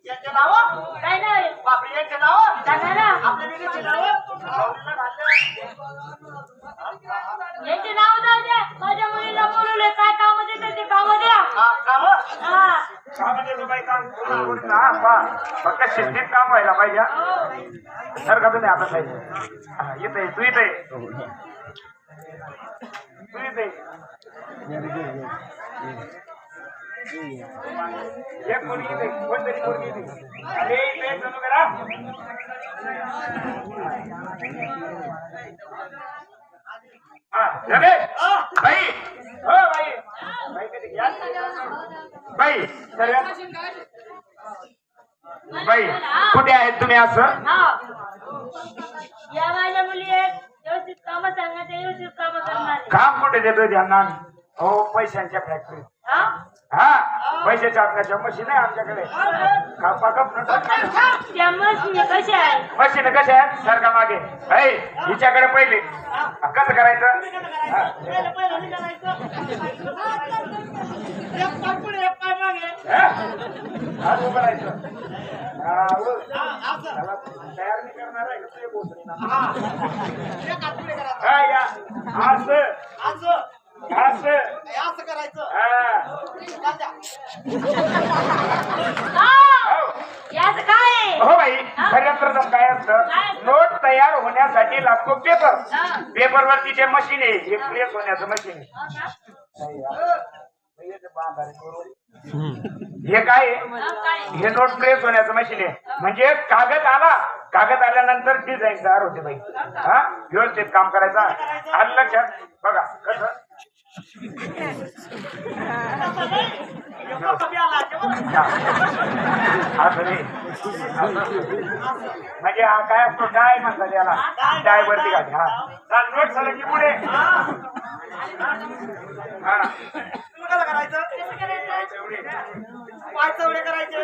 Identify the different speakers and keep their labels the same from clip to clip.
Speaker 1: याचे नाव काय नाही बापरे याचे नाव सांगा ना आपल्या मुलीचे नाव याचे नाव जाऊ द्या माझ्या मुलीला बोलवले काय काम देते ते काम द्या काम काम देतो बाई काम फक्त शिस्तीत काम व्हायला पाहिजे सर का तुम्ही आता पाहिजे येते तू येते तू येते एक मुलगी येते कोणतरी मुलगी येते अरे इथे जणू करा बाई हो बाई बाई कधी घ्या बाई सर बाई कुठे आहेत तुम्ही असं
Speaker 2: या माझ्या मुली आहेत व्यवस्थित काम सांगणार व्यवस्थित काम करणार
Speaker 1: काम कुठे देतो त्यांना हो पैशांच्या फॅक्टरी हा पैसे छापण्याच्या मशीन आहे आमच्याकडे
Speaker 2: त्या मशीन कशा आहे
Speaker 1: मशीन कशा आहेत सारखा मागे हिच्याकडे पहिले कसं करायचं आज करायचं तयार नाही करणार आहे असं करायचं हो बाई खरं तर काय असतं नोट तयार होण्यासाठी लागतो पेपर पेपरवरती जे मशीन आहे हे प्रेस होण्याचं मशीन आहे हे काय हे नोट प्रेस होण्याचं मशीन आहे म्हणजे कागद आल्यानंतर डिझाईन तयार होते बाई हा व्यवस्थित काम करायचं आलं लक्षात बघा कसं म्हणजे हा काय असतो काय म्हणतात याला डाय वरती घाल हा नोट झालं की पुढे हा कसं करायचं पाय चवडे करायचे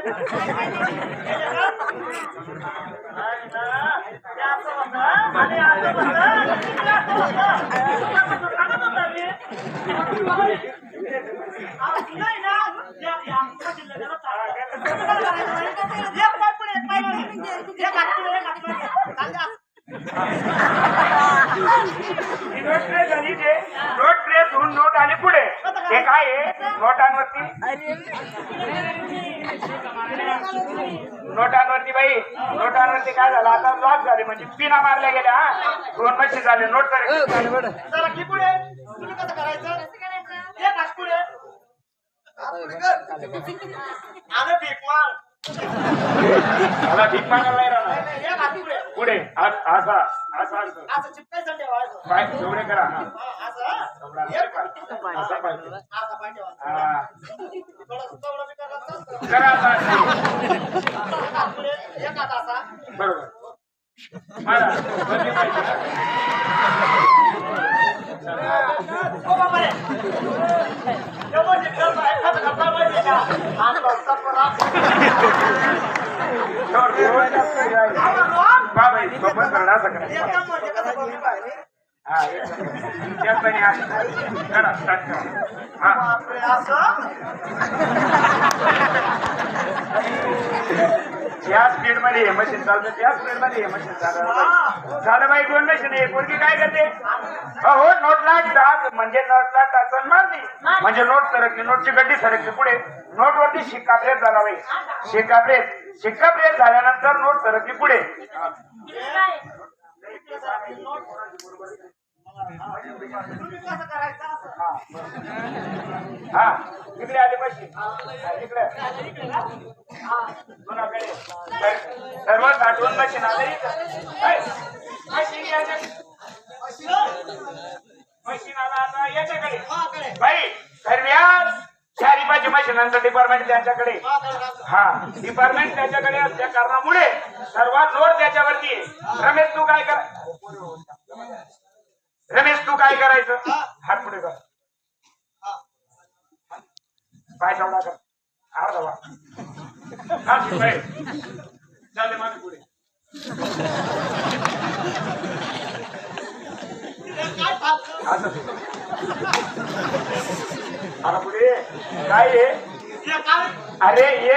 Speaker 1: नोट प्रेस होऊन नोट आली पुढे हे काय आहे नोटांवरती बाई नोटांवरती काय झालं आता लॉस झाले म्हणजे पिना मारल्या गेल्या हा 2 पैसे झाले नोट चला की पुढे तुम्ही कसं करायचं हे काच पुढे आलं भीक मार मला भीक मागायला राहणार पुढे असा असा असं चिपकायचं ठेवायचं पाय एवढे करा असं पाहिजे बरोबर या स्पीड मध्ये हे मशीन चालतं त्या स्पीड मध्ये हे मशीन झालं बाई 2 मशीन एक मुलगी काय करते हो नोटला टाक म्हणजे नोटला टाचन मारली म्हणजे नोट सरकली नोटची गड्डी सरकली पुढे नोट वरती शिक्का प्रेस झाला बाई शिक्का प्रेस झाल्यानंतर नोट सरकली पुढे हा इकडे आले पैसे इकडे सर्व साठवून मशीन मशीन आला आता याच्याकडे बाई सर्व चारिपाची मशीनांचं डिपार्टमेंट त्यांच्याकडे हा डिपार्टमेंट त्याच्याकडे असल्या कारणामुळे सर्वात नोट त्याच्यावरती रमेश तू काय करायचं हात पुढे कर पाय चवडा कर अर्धा हा शिपाई चालेल माझे पुढे काय असं आता पुढे काय आहे
Speaker 3: हे काय
Speaker 1: अरे एक